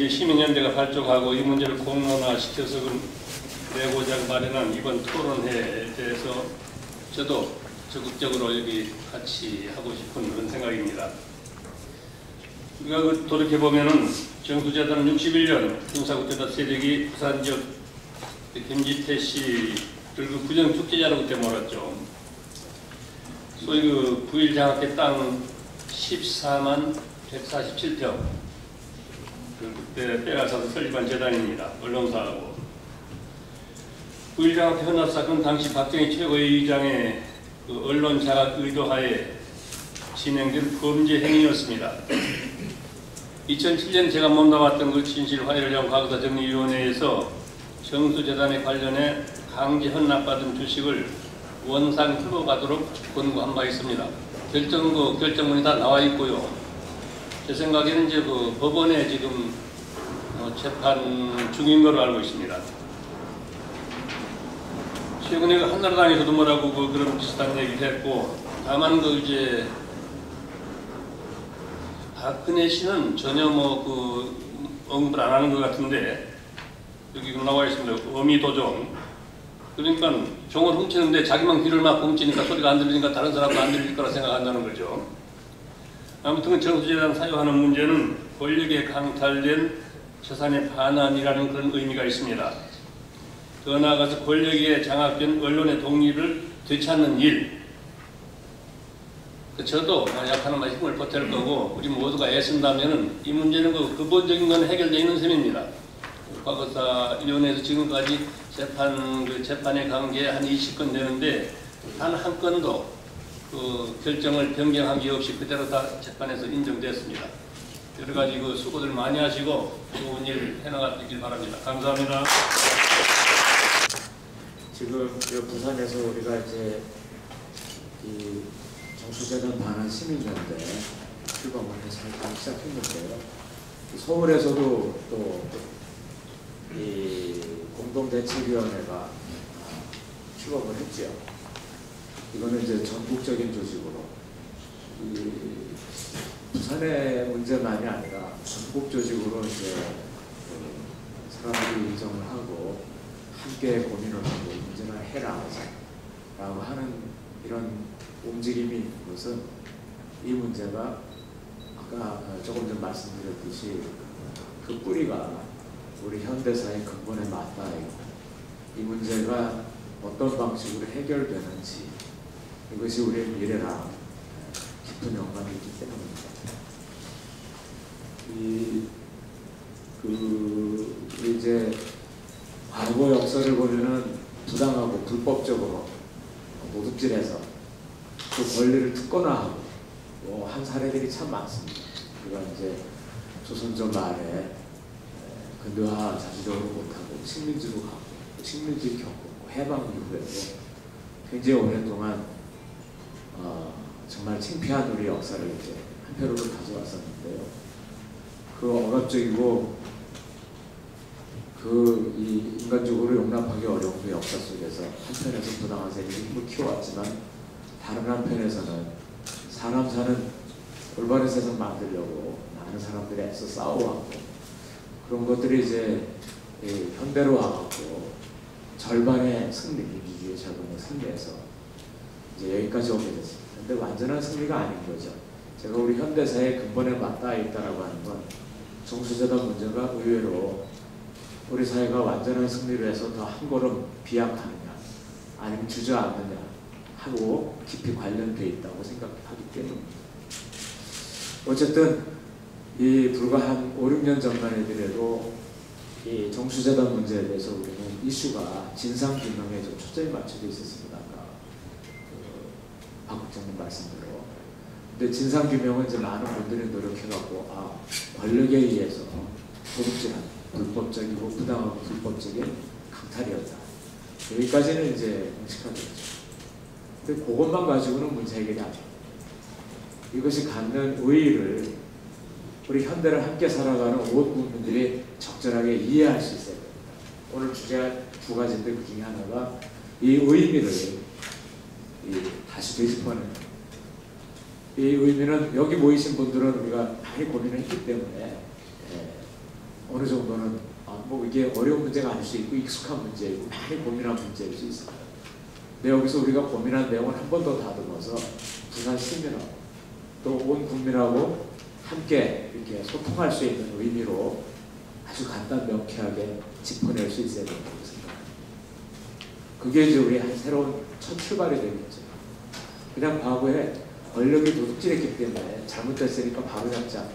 이제 시민연대가 발족하고 이 문제를 공론화시켜서 내고자 마련한 이번 토론회에 대해서 저도 적극적으로 여기 같이 하고 싶은 그런 생각입니다. 우리가 돌이켜보면은 정수재단은 61년 군사국제사 세력이 부산 지역 김지태 씨를 부정축제자로 그때 몰았죠. 소위 부일장학회 땅 14만 147평 그때 빼앗아서 설립한 재단입니다. 언론사하고. 부일장학회 헌납 사건 당시 박정희 최고위의장의 언론 장악 의도하에 진행된 범죄 행위였습니다. 2007년 제가 몸담았던 그 진실 화해를 위한 과거사 정리위원회에서 정수재단에 관련해 강제 헌납받은 주식을 원상 회복하도록 권고한 바 있습니다. 결정문이 다 나와 있고요. 제 생각에는 이제 법원에 지금 재판 중인 걸로 알고 있습니다. 최근에 한나라당에서도 뭐라고 그런 비슷한 얘기를 했고, 다만 이제 박근혜 씨는 전혀 언급을 안 하는 것 같은데, 여기 나와 있습니다. 어미도종. 그러니까 종을 훔치는데 자기만 귀를 막 훔치니까 소리가 안 들리니까 다른 사람도 안 들릴 거라 생각한다는 거죠. 아무튼 정수재단 사유하는 문제는 권력에 강탈된 재산의 반환이라는 그런 의미가 있습니다. 더 나아가서 권력에 장악된 언론의 독립을 되찾는 일. 저도 약하나마 힘을 보탤 거고 우리 모두가 애쓴다면 이 문제는 근본적인 건 해결되어 있는 셈입니다. 과거사위원회에서 지금까지 재판의 관계 한 20건 되는데 단 한 건도 결정을 변경한 게 없이 그대로 다 재판에서 인정됐습니다. 여러 가지 수고들 많이 하시고 좋은 일 해나가길 바랍니다. 감사합니다. 지금 부산에서 우리가 이제 이 정수재단 반환 시민연대 출범을 해서 시작했는데요. 서울에서도 또 이 공동대책위원회가 출범을 했죠. 이거는 이제 전국적인 조직으로 이 부산의 문제만이 아니라 전국 조직으로 이제 사람들이 의정을 하고 함께 고민을 하고 문제를 해라라고 하는 이런 움직임이 있는 것은 이 문제가 아까 조금 전 말씀드렸듯이 그 뿌리가 우리 현대사의 근본에 맞닿아 있고 이 문제가 어떤 방식으로 해결되는지 이것이 우리의 미래랑 깊은 연관이 있기 때문입니다. 이제 과거 역사를 보면은 부당하고 불법적으로 도둑질해서 그 권리를 특권화하고 한 사례들이 참 많습니다. 우리가 이제 조선조 말에 근대화 자주적으로 못하고 식민지로 가고 식민지 겪고 해방 이후에도 굉장히 오랫동안 정말 창피한 우리 역사를 이제 한편으로 가져왔었는데요. 그 억압적이고 이 인간적으로 용납하기 어려운 그 역사 속에서 한편에서 부당한 세력이 힘을 키워왔지만 다른 한편에서는 사람 사는 올바른 세상 만들려고 많은 들사람들이 애써 싸워왔고 그런 것들이 이제 현대로 와갖고 절반의 승리, 민주주의 절반의 승리에서 이제 여기까지 오게 됐습니다. 근데 완전한 승리가 아닌 거죠. 제가 우리 현대사의 근본에 맞닿아 있다라고 하는 건 정수재단 문제가 의외로 우리 사회가 완전한 승리를 해서 더 한 걸음 비약하느냐 아니면 주저앉느냐 하고 깊이 관련되어 있다고 생각하기 때문입니다. 어쨌든 이 불과 한 5, 6년 전만 해도 이 정수재단 문제에 대해서 우리는 이슈가 진상규명에 좀 초점이 맞춰져 있었습니다. 아까 박 국장님 말씀대로. 근데 진상규명은 이제 많은 분들이 노력해갖고 권력에 의해서 도둑질한 불법적이고 부당하고 불법적인 강탈이었다. 여기까지는 이제 공식화되었죠. 근데 그것만 가지고는 문제 해결이 안 돼요. 이것이 갖는 의의를 우리 현대를 함께 살아가는 온 국민들이 적절하게 이해할 수 있어야 됩니다. 오늘 주제가 두 가지인데 그 중에 하나가 이 의미를 다시 되짚어내는 이 의미는 여기 모이신 분들은 우리가 많이 고민을 했기 때문에 어느 정도는 뭐 이게 어려운 문제가 아닐 수 있고 익숙한 문제이고 많이 고민한 문제일 수 있습니다. 근데 여기서 우리가 고민한 내용을 한 번 더 다듬어서 부산 시민하고 또 온 국민하고 함께 이렇게 소통할 수 있는 의미로 아주 간단 명쾌하게 짚어낼 수 있어야 된다고 생각합니다. 그게 이제 우리 한 새로운 첫 출발이 되겠죠. 그냥 과거에 권력이 도둑질했기 때문에 잘못됐으니까 바로 잡자.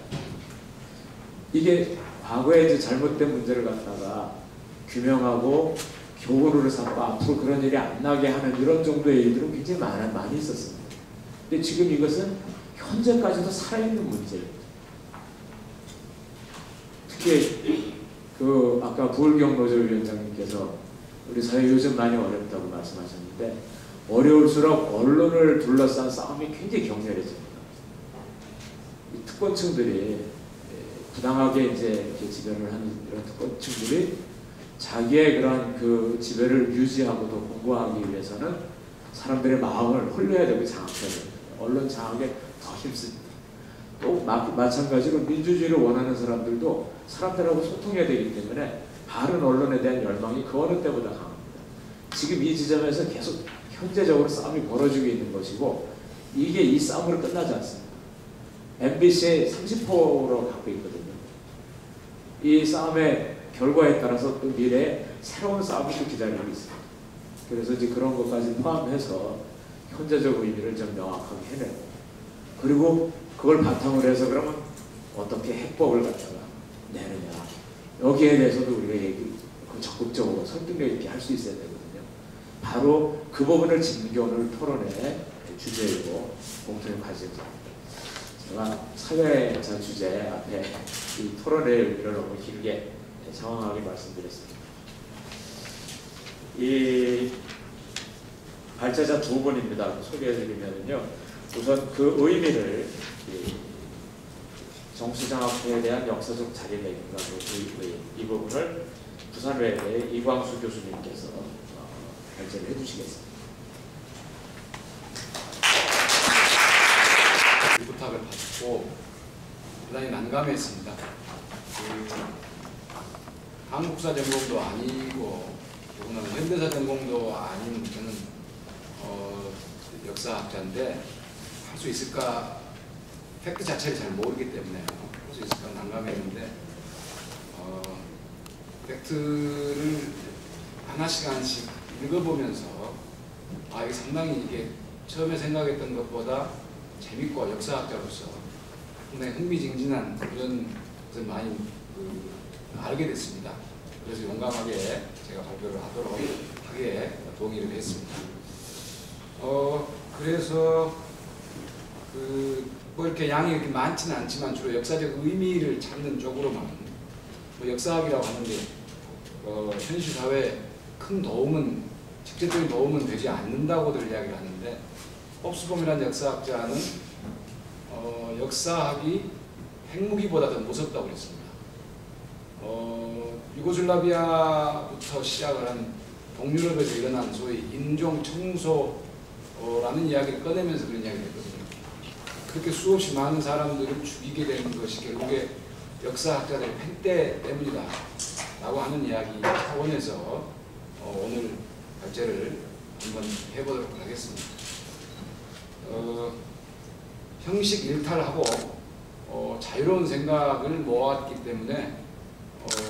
이게 과거에 이제 잘못된 문제를 갖다가 규명하고 교훈으로 삼고 앞으로 그런 일이 안 나게 하는 이런 정도의 일들은 굉장히 많이 있었습니다. 근데 지금 이것은 현재까지도 살아있는 문제입니다. 특히 그 아까 부울경 노조위원장님께서 우리 사회 요즘 많이 어렵다고 말씀하셨는데 어려울수록 언론을 둘러싼 싸움이 굉장히 격렬해집니다. 이 특권층들이 부당하게 이제 이렇게 지배를 하는 이런 특권층들이 자기의 그런 그 지배를 유지하고 또 공고하기 위해서는 사람들의 마음을 홀려야 되고 장악해야 됩니다. 언론 장악에 더 힘씁니다. 또 마찬가지로 민주주의를 원하는 사람들도 사람들하고 소통해야 되기 때문에 바른 언론에 대한 열망이 그 어느 때보다 강합니다. 지금 이 지점에서 계속 현재적으로 싸움이 벌어지고 있는 것이고 이게 이 싸움으로 끝나지 않습니다. MBC의 30%로 갖고 있거든요. 이 싸움의 결과에 따라서 또 미래에 새로운 싸움이 또 기다리고 있습니다. 그래서 이제 그런 것까지 포함해서 현재적 의미를 좀 명확하게 해내고 그리고 그걸 바탕으로 해서 그러면 어떻게 해법을 갖다가 내느냐 여기에 대해서도 우리가 적극적으로 설득력 있게 할 수 있어야 되거든요. 바로 그 부분을 짚는 게 오늘 토론의 주제이고 공통의 과제입니다. 제가 사회자 주제 앞에 이 토론의 의미를 너무 길게 장황하게 말씀드렸습니다. 이 발제자 두 분입니다. 소개해드리면요. 우선 그 의미를 정수장학회에 대한 역사적 자리매김과 이 부분을 부산외대 이광수 교수님께서 발제를 해주시겠습니다. 이 부탁을 받고 대단히 난감했습니다. 한국사 전공도 아니고 더구나 현대사 전공도 아닌 저는 역사학자인데 할 수 있을까 팩트 자체를 잘 모르기 때문에 할 수 있을까 난감했는데 팩트를 하나씩 읽어보면서 이게 상당히 이게 처음에 생각했던 것보다 재밌고 역사학자로서 상당히 흥미진진한 그런 것을 많이 알게 됐습니다. 그래서 용감하게 제가 발표를 하도록 하게 동의를 했습니다. 그래서 뭐 이렇게 양이 이렇게 많지는 않지만 주로 역사적 의미를 찾는 쪽으로만 뭐 역사학이라고 하는 게 현실 사회에 큰 도움은 직접적인 도움은 되지 않는다고들 이야기를 하는데 홉스범이라는 역사학자는 역사학이 핵무기보다 더 무섭다고 그랬습니다. 유고슬라비아부터 시작을 한 동유럽에서 일어난 소위 인종 청소라는 이야기를 꺼내면서 그런 이야기를 했거든요. 그렇게 수없이 많은 사람들을 죽이게 되는 것이 결국에 역사학자들의 팽대 때문이다 라고 하는 이야기 차원에서 오늘 발제를 한번 해보도록 하겠습니다. 형식 일탈하고 자유로운 생각을 모았기 때문에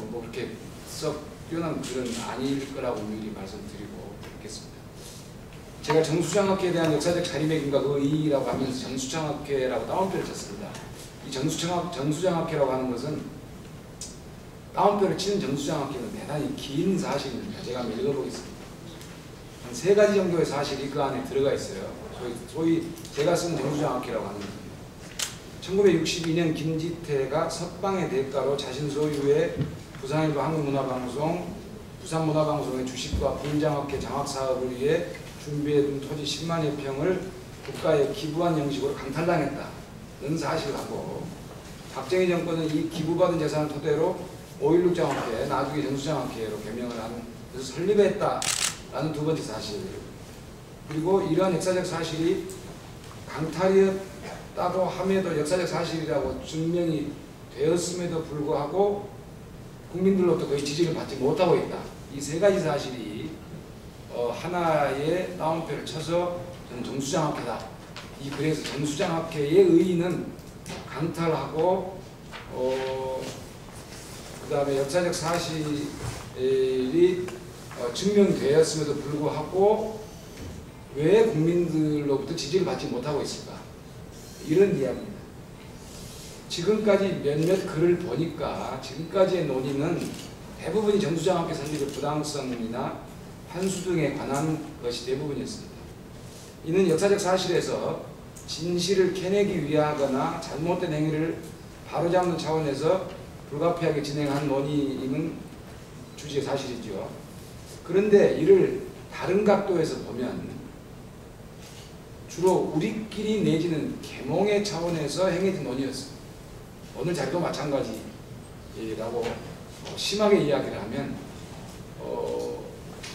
뭐 그렇게 썩 뛰어난 글은 아닐 거라고 미리 말씀드리고 있겠습니다. 제가 정수장학회에 대한 역사적 자리매김과 그 의의라고 하면서 정수장학회라고 따옴표를 쳤습니다. 이 정수장학회라고 하는 것은 따옴표를 치는 정수장학회는 대단히 긴 사실입니다. 제가 한번 읽어보겠습니다. 한 3가지 정도의 사실이 그 안에 들어가 있어요. 소위 제가 쓴 정수장학회라고 하는 겁니다. 1962년 김지태가 석방의 대가로 자신 소유의 부산일보 한국문화방송, 부산문화방송의 주식과 분장학회 장학사업을 위해 준비해둔 토지 10만여 평을 국가에 기부한 형식으로 강탈당했다는 사실하고 박정희 정권은 이 기부받은 재산을 토대로 5.16 장학회, 나중에 정수장학회로 개명을 한 그래서 설립했다라는 두 번째 사실 그리고 이러한 역사적 사실이 강탈이었다고 함에도 역사적 사실이라고 증명이 되었음에도 불구하고 국민들로부터 거의 지지를 받지 못하고 있다. 이 세 가지 사실이 하나의 따옴표를 쳐서 저는 정수장학회다. 그래서 정수장학회의 의의는 강탈하고 그 다음에 역사적 사실이 증명되었음에도 불구하고 왜 국민들로부터 지지를 받지 못하고 있을까? 이런 이야기입니다. 지금까지 몇몇 글을 보니까 지금까지의 논의는 대부분이 정수장학회 설립의 부당성이나 판수 등에 관한 것이 대부분이었습니다. 이는 역사적 사실에서 진실을 캐내기 위하거나 잘못된 행위를 바로잡는 차원에서 불가피하게 진행한 논의임은 주지의 사실이죠. 그런데 이를 다른 각도에서 보면 주로 우리끼리 내지는 계몽의 차원에서 행해진 논의였습니다. 오늘 자리도 마찬가지라고 심하게 이야기를 하면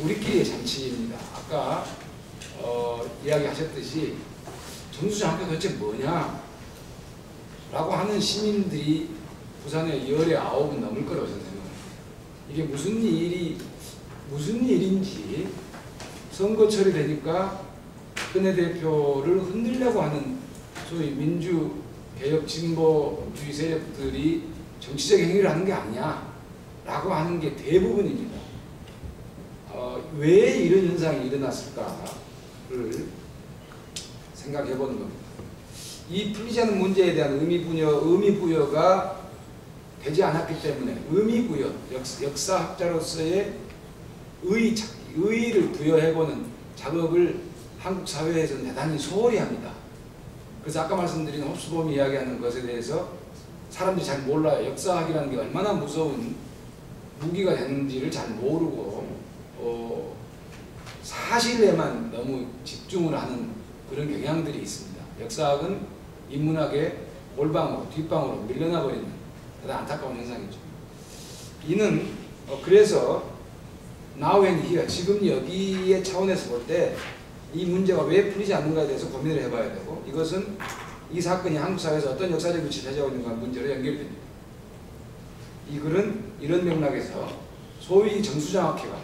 우리끼리의 잔치입니다. 아까 이야기하셨듯이 정수장학회 도대체 뭐냐? 라고 하는 시민들이 부산에 19은 넘을 거라고 저는 생각합니다. 이게 무슨 일인지 선거철이 되니까 박근혜 대표를 흔들려고 하는 소위 민주개혁 진보주의 세력들이 정치적 행위를 하는 게 아니야 라고 하는 게 대부분입니다. 왜 이런 현상이 일어났을까를 생각해 보는 겁니다. 이 풀리지 않는 문제에 대한 의미부여가 되지 않았기 때문에 의미부여, 역사학자로서의 의의를 부여해보는 작업을 한국 사회에서는 대단히 소홀히 합니다. 그래서 아까 말씀드린 홉스봄이 이야기하는 것에 대해서 사람들이 잘 몰라요. 역사학이라는 게 얼마나 무서운 무기가 되는지를 잘 모르고 사실에만 너무 집중을 하는 그런 경향들이 있습니다. 역사학은 인문학의 골방으로 뒷방으로 밀려나 버리는 대단히 안타까운 현상이죠. 이는 그래서 now and here, 지금 여기의 차원에서 볼 때 이 문제가 왜 풀리지 않는가에 대해서 고민을 해봐야 되고, 이것은 이 사건이 한국 사회에서 어떤 역사적 위치를 차지하고 있는가 문제로 연결됩니다. 이 글은 이런 맥락에서 소위 정수장학회가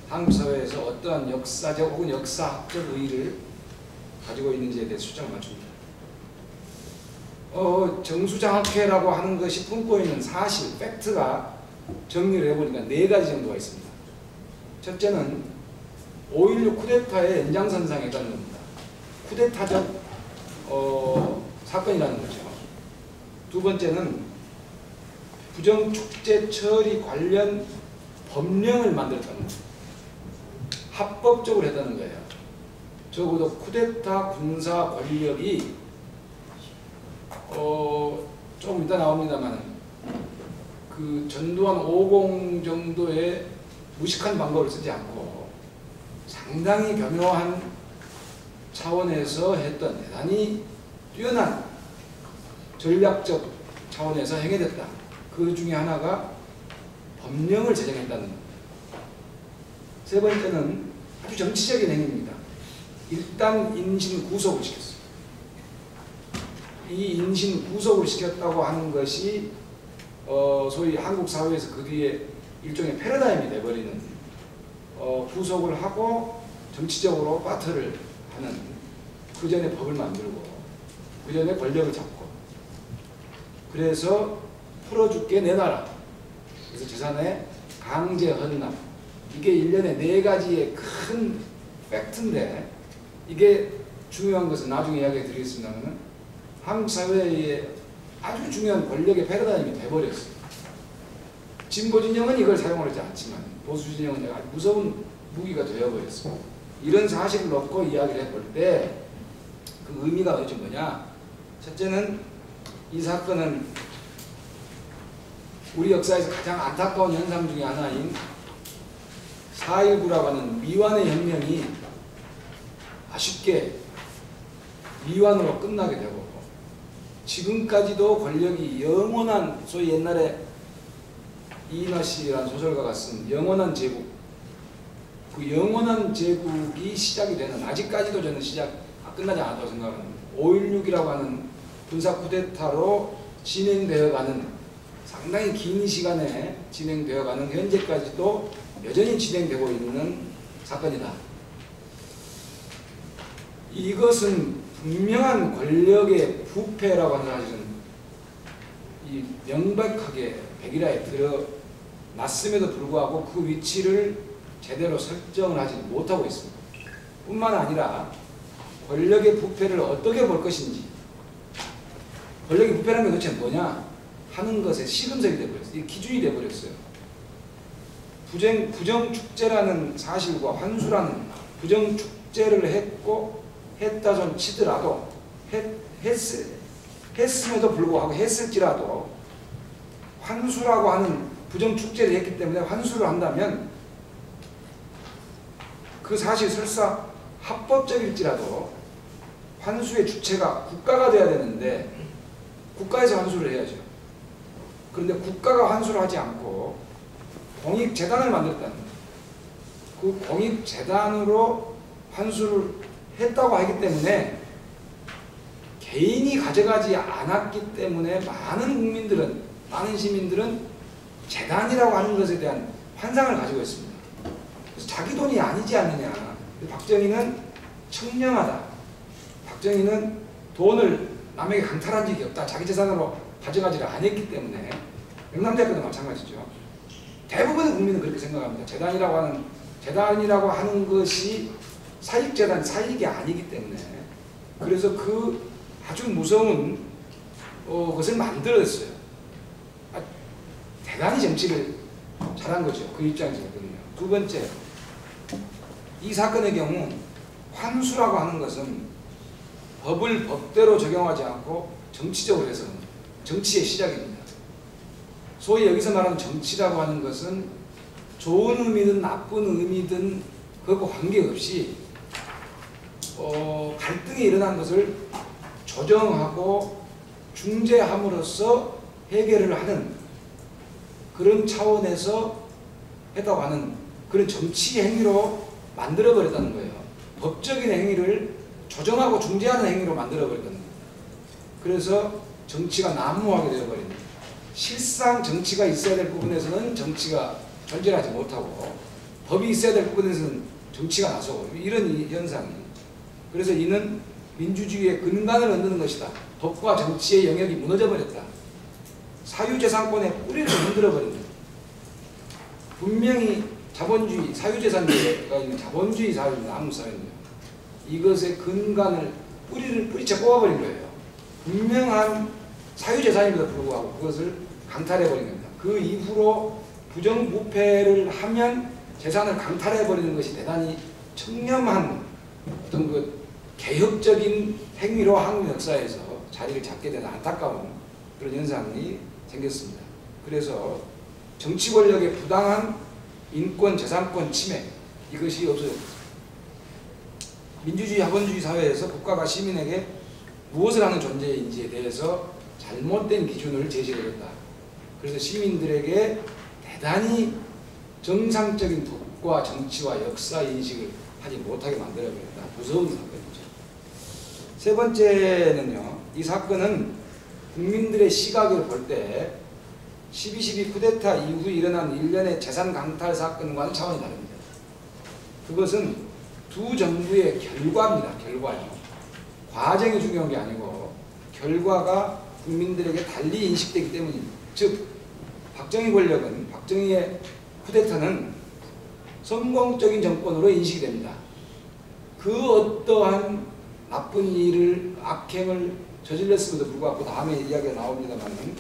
한국 사회에서 어떠한 역사적 혹은 역사학적 의의를 가지고 있는지에 대해서 초점을 맞춥니다. 정수장학회라고 하는 것이 품고 있는 사실, 팩트가 정리를 해보니까 4가지 정도가 있습니다. 첫째는 5.16 쿠데타의 연장선상에 있다는 겁니다. 쿠데타적 사건이라는 거죠. 두 번째는 부정축제 처리 관련 법령을 만들었다는 겁니다. 합법적으로 했다는 거예요. 적어도 쿠데타 군사 권력이 조금 이따 나옵니다만 그 전두환 5공 정도의 무식한 방법을 쓰지 않고 상당히 교묘한 차원에서 했던 대단히 뛰어난 전략적 차원에서 행해졌다. 그 중에 하나가 법령을 제정했다는 겁니다. 세 번째는 아주 정치적인 행위입니다. 일단 인신 구속을 시켰어요. 이 인신 구속을 시켰다고 하는 것이 소위 한국 사회에서 그 뒤에 일종의 패러다임이 돼버리는 구속을 하고 정치적으로 바트를 하는 그 전에 법을 만들고 그 전에 권력을 잡고 그래서 풀어줄게 내놔라. 그래서 재산의 강제 헌납. 이게 일련의 4가지의 큰 팩트인데 이게 중요한 것은 나중에 이야기 드리겠습니다만 한국 사회의 아주 중요한 권력의 패러다임이 돼버렸어요. 진보 진영은 이걸 사용을 하지 않지만 보수 진영은 아주 무서운 무기가 되어버렸어요. 이런 사실을 놓고 이야기를 해볼 때 그 의미가 도대체 뭐냐? 첫째는 이 사건은 우리 역사에서 가장 안타까운 현상 중에 하나인 4.19라고 하는 미완의 혁명이 아쉽게 미완으로 끝나게 되고 지금까지도 권력이 영원한 소위 옛날에 이인화 씨라는 소설가가 쓴 영원한 제국 그 영원한 제국이 시작이 되는 아직까지도 저는 끝나지 않았다고 생각합니다. 5.16이라고 하는 군사 쿠데타로 진행되어가는 상당히 긴 시간에 진행되어가는 현재까지도 여전히 진행되고 있는 사건이다. 이것은 분명한 권력의 부패라고 하는 사실은 이 명백하게 백일화에 드러났음에도 불구하고 그 위치를 제대로 설정을 하지 못하고 있습니다. 뿐만 아니라 권력의 부패를 어떻게 볼 것인지, 권력의 부패라는 게 도대체 뭐냐 하는 것에 시금석이 되어버렸어요. 이게 기준이 되어버렸어요. 부정축제라는 사실과 환수라는 부정축제를 했다 좀 치더라도 했음에도 불구하고 했을지라도 환수라고 하는 부정축제를 했기 때문에 환수를 한다면 그 사실 설사 합법적일지라도 환수의 주체가 국가가 돼야 되는데 국가에서 환수를 해야죠. 그런데 국가가 환수를 하지 않고 공익재단을 만들었다는 거예요. 그 공익재단으로 환수를 했다고 하기 때문에 개인이 가져가지 않았기 때문에 많은 시민들은 재단이라고 하는 것에 대한 환상을 가지고 있습니다. 그래서 자기 돈이 아니지 않느냐. 박정희는 청렴하다. 박정희는 돈을 남에게 강탈한 적이 없다. 자기 재산으로 가져가지를 않았기 때문에 영남대학교도 마찬가지죠. 대부분의 국민은 그렇게 생각합니다. 재단이라고 하는 것이 사익재단, 사익이 아니기 때문에. 그래서 그 아주 무서운 것을 만들었어요. 대단히 정치를 잘한 거죠. 그 입장에서거든요. 두 번째, 이 사건의 경우 환수라고 하는 것은 법을 법대로 적용하지 않고 정치적으로 해서 정치의 시작입니다. 소위 여기서 말하는 정치라고 하는 것은 좋은 의미든 나쁜 의미든 그것과 관계없이 갈등이 일어난 것을 조정하고 중재함으로써 해결을 하는 그런 차원에서 했다고 하는 그런 정치 행위로 만들어버렸다는 거예요. 법적인 행위를 조정하고 중재하는 행위로 만들어버렸다는 거예요. 그래서 정치가 난무하게 되어버립니다. 실상 정치가 있어야 될 부분에서는 정치가 존재하지 못하고 법이 있어야 될 부분에서는 정치가 나서고 이런 현상이. 그래서 이는 민주주의의 근간을 흔드는 것이다. 법과 정치의 영역이 무너져버렸다. 사유재산권의 뿌리를 흔들어버립니다. 분명히 자본주의, 사유재산제가 있는 자본주의 사회입니다. 한국 사회는요. 이것의 근간을 뿌리채 뽑아버린 거예요. 분명한 사유재산임에도 불구하고 그것을 강탈해버린 겁니다. 그 이후로 부정부패를 하면 재산을 강탈해버리는 것이 대단히 청렴한 어떤 그 개혁적인 행위로 한국 역사에서 자리를 잡게 되는 안타까운 그런 현상이 생겼습니다. 그래서 정치 권력의 부당한 인권, 재산권 침해 이것이 없어졌습니다. 민주주의, 자본주의 사회에서 국가가 시민에게 무엇을 하는 존재인지에 대해서 잘못된 기준을 제시했다. 그래서 시민들에게 대단히 정상적인 법과 정치와 역사 인식을 하지 못하게 만들어버렸다. 무서운 사건이죠. 세 번째는요. 이 사건은 국민들의 시각을 볼 때 12.12 쿠데타 이후 일어난 일련의 재산 강탈 사건과는 차원이 다릅니다. 그것은 두 정부의 결과입니다. 결과요. 과정이 중요한 게 아니고 결과가 국민들에게 달리 인식되기 때문입니다. 즉 박정희 권력은, 박정희의 쿠데타는 성공적인 정권으로 인식이 됩니다. 그 어떠한 나쁜 일을, 악행을 저질렀음에도 불구하고 다음에 이야기가 나옵니다만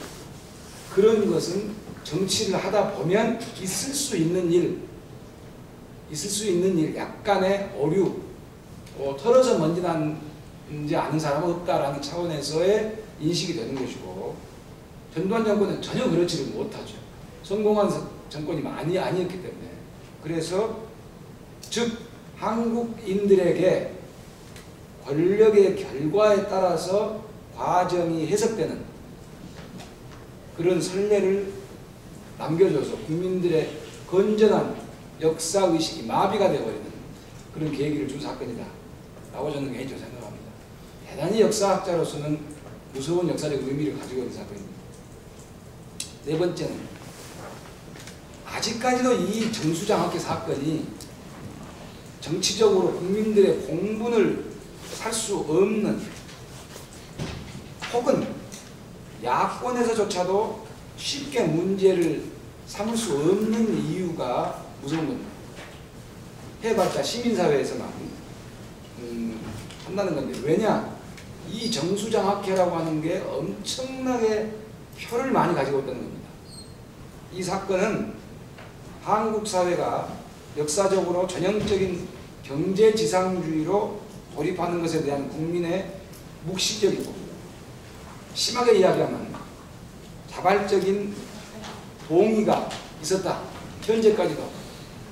그런 것은 정치를 하다 보면 있을 수 있는 일, 약간의 오류, 털어서 먼지 난지 않은 사람은 없다라는 차원에서의 인식이 되는 것이고 전두환 정권은 전혀 그렇지를 못하죠. 성공한 정권이 아니었기 때문에. 그래서 즉 한국인들에게 권력의 결과에 따라서 과정이 해석되는 그런 선례를 남겨줘서 국민들의 건전한 역사의식이 마비가 되어버리는 그런 계기를 준 사건이다 라고 저는 개인적으로 생각합니다. 대단히 역사학자로서는 무서운 역사적 의미를 가지고 있는 사건입니다. 네 번째는 아직까지도 이 정수장학회 사건이 정치적으로 국민들의 공분을 살 수 없는, 혹은 야권에서조차도 쉽게 문제를 삼을 수 없는 이유가 무서운 겁니다. 해봤자 시민사회에서만 한다는 건데, 왜냐? 이 정수장학회라고 하는 게 엄청나게 표를 많이 가지고 있다는 겁니다. 이 사건은 한국 사회가 역사적으로 전형적인 경제지상주의로 돌입하는 것에 대한 국민의 묵시적이고, 심하게 이야기하면 자발적인 동의가 있었다. 현재까지도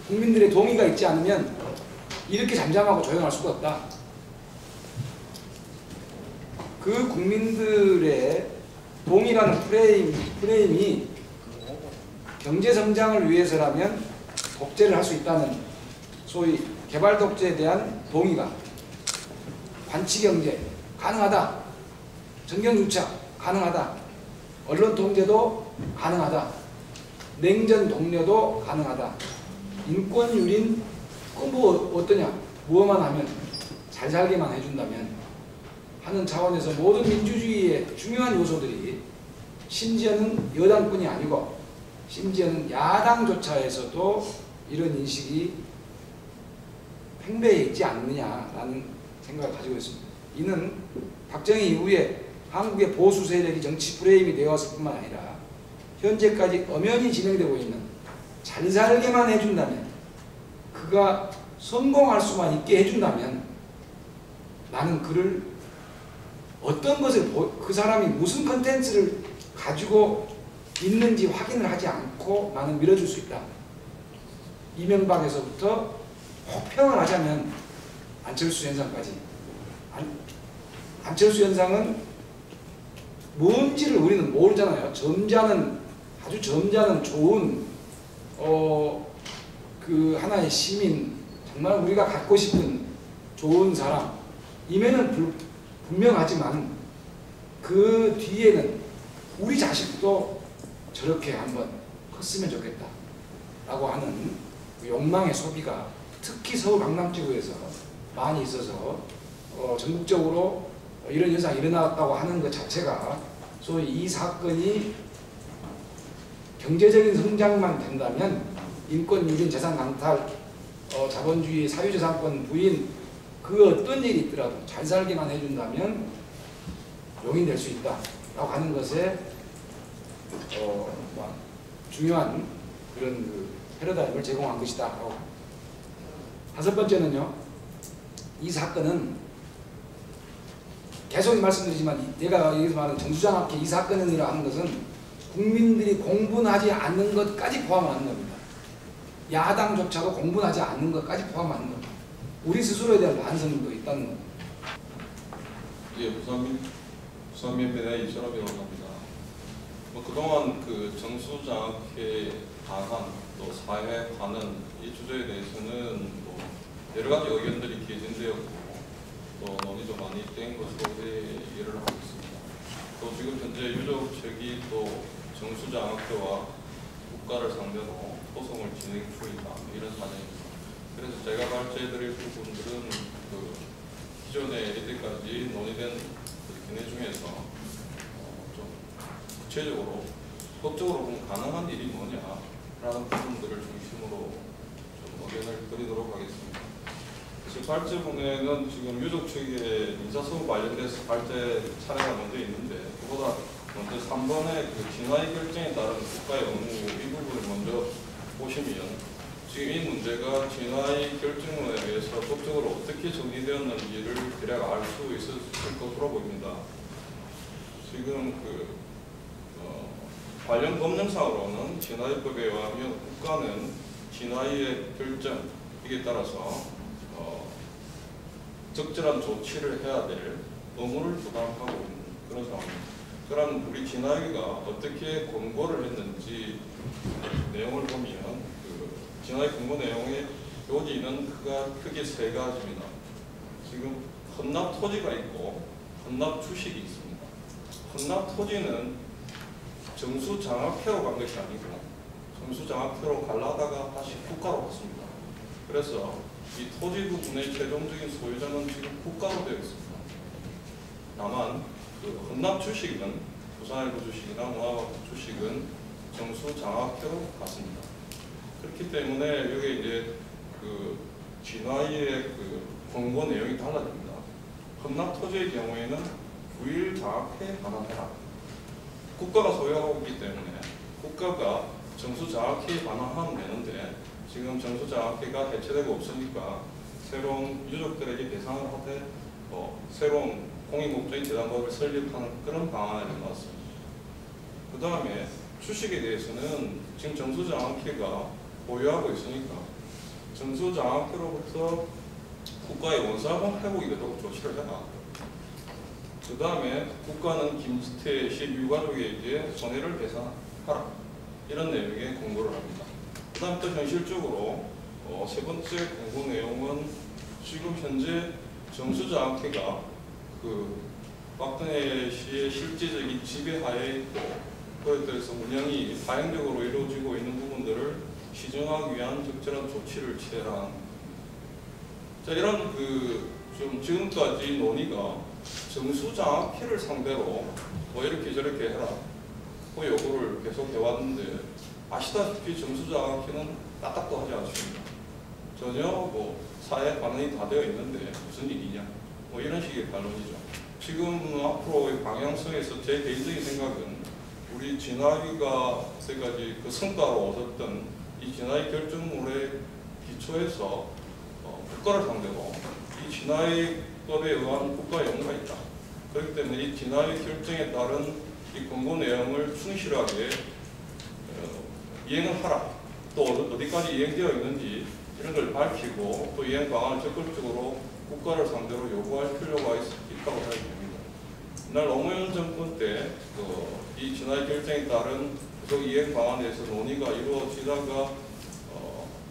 국민들의 동의가 있지 않으면 이렇게 잠잠하고 조용할 수가 없다. 그 국민들의 동의라는 프레임이 경제성장을 위해서라면 독재를 할 수 있다는, 소위 개발 독재에 대한 동의가, 관치경제 가능하다, 정경유착 가능하다, 언론 통제도 가능하다, 냉전 동료도 가능하다, 인권 유린 뭐 어떠냐, 무엇만 하면 잘 살게만 해준다면 하는 차원에서 모든 민주주의의 중요한 요소들이, 심지어는 여당뿐이 아니고 심지어는 야당조차에서도 이런 인식이 팽배해 있지 않느냐라는 생각을 가지고 있습니다. 이는 박정희 이후에 한국의 보수 세력이 정치 프레임이 되었을 뿐만 아니라 현재까지 엄연히 진행되고 있는, 잘 살게만 해준다면, 그가 성공할 수만 있게 해준다면 나는 그를 어떤 것을, 그 사람이 무슨 컨텐츠를 가지고 있는지 확인을 하지 않고 나는 밀어줄 수 있다. 이명박에서부터 혹평을 하자면 안철수 현상까지. 안철수 현상은 뭔지를 우리는 모르잖아요. 아주 점잖은 좋은 그 하나의 시민, 정말 우리가 갖고 싶은 좋은 사람임에는 분명하지만, 그 뒤에는 우리 자식도 저렇게 한번 컸으면 좋겠다 라고 하는 욕망의 소비가 특히 서울 강남 지구에서 많이 있어서 전국적으로 이런 현상이 일어났다고 하는 것 자체가, 소위 이 사건이 경제적인 성장만 된다면 인권 유린, 재산 강탈, 자본주의, 사유재산권 부인, 그 어떤 일이 있더라도 잘 살게만 해준다면 용인될 수 있다 라고 하는 것에 중요한 그런 그 패러다임을 제공한 것이다 라고. 다섯 번째는요, 이 사건은 계속 말씀드리지만, 내가 여기서 말하는 정수장학회 이 사건이라고 하는 것은 국민들이 공분하지 않는 것까지 포함하는 겁니다. 야당조차도 공분하지 않는 것까지 포함하는 겁니다. 우리 스스로에 대한 반성도 있다는 겁니다. 예, 부산민변의 이철업이라고 합니다. 그동안 그 정수장학회 방안, 또 사회 관은 이 주제에 대해서는 여러 가지 의견들이 개진되었고 또 논의도 많이 된 것으로 이해를 하고 있습니다. 또 지금 현재 유족 측이 또 정수장학회와 국가를 상대로 소송을 진행 중이다, 이런 사정입니다. 그래서 제가 발제해드릴 부분들은 그 기존에 이때까지 논의된 견해 중에서 좀 구체적으로 법적으로 보면 가능한 일이 뭐냐라는 부분들을 중심으로 좀 의견을 드리도록 하겠습니다. 그래서 발제본에는 지금 유족 측의 인사소송 관련돼서 발제 차례가 먼저 있는데, 그보다 먼저 3번의 그 진화의 결정에 따른 국가의 의무, 이 부분을 먼저 보시면 지금 이 문제가 진화의 결정문에 의해서 법적으로 어떻게 정리되었는지를 대략 알 수 있을 것으로 보입니다. 지금 관련 법령상으로는 진화의법에 의하면 국가는 진화의 결정에 따라서 적절한 조치를 해야 될 의무를 부담하고 있는 그런 상황입니다. 그럼 우리 진화위가 어떻게 권고를 했는지 내용을 보면, 진화위 권고 내용의 요지는 크게 세 가지입니다. 지금 헌납 토지가 있고 헌납 주식이 있습니다. 헌납 토지는 정수장학회로 간 것이 아니고 정수장학회로 가려다가 다시 국가로 갔습니다. 그래서 이 토지 부분의 최종적인 소유자는 지금 국가로 되어 있습니다. 다만 그 헌납 주식은 부산일보 주식이나 문화국 주식은 정수장학회로 갔습니다. 그렇기 때문에 여기 이제 그 진화의 그 권고 내용이 달라집니다. 헌납 토지의 경우에는 구일 장학회에 반환해라. 국가가 소유하고 있기 때문에 국가가 정수장학회에 반환하면 되는데 지금 정수장학회가 해체되고 없으니까 새로운 유족들에게 배상을 하되 새로운 공익목적인 재단법을 설립하는 그런 방안을 내놨습니다. 그 다음에 주식에 대해서는 지금 정수장학회가 보유하고 있으니까 정수장학회로부터 국가의 원사분 회복이 되도록 조치를 해라. 그 다음에 국가는 김지태 씨 유가족에게 손해를 배상하라. 이런 내용의 공고를 합니다. 그 다음 또 현실적으로 세 번째 공고 내용은 지금 현재 정수장학회가 그 박근혜 씨의 실질적인 지배하에 있고 그에 따라서 운영이 파행적으로 이루어지고 있는 부분들을 시정하기 위한 적절한 조치를 취해라. 자, 이런 좀 지금까지 논의가 정수장학회를 상대로 이렇게 저렇게 해라 요구를 계속 해왔는데 아시다시피 정수장학회는 까딱도 하지 않습니다. 전혀 사회 반응이 다 되어 있는데 무슨 일이냐 이런 식의 반론이죠. 지금 앞으로의 방향성에서 제 개인적인 생각은 우리 진화위가 여태까지 그 성과로 얻었던 이 진화위 결정물의 기초에서 국가를 상대로 이 진화위법에 의한 국가 의무가 있다. 그렇기 때문에 이 진화위 결정에 따른 이 권고 내용을 충실하게 이행을 하라. 또 어디까지 이행되어 있는지 이런 걸 밝히고 또 이행 방안을 적극적으로 국가를 상대로 요구할 필요가 있다고 생각이 됩니다. 이날 노무현 정권 때 이 진화위 결정에 따른 계속 이행 방안에 대해서 논의가 이루어지다가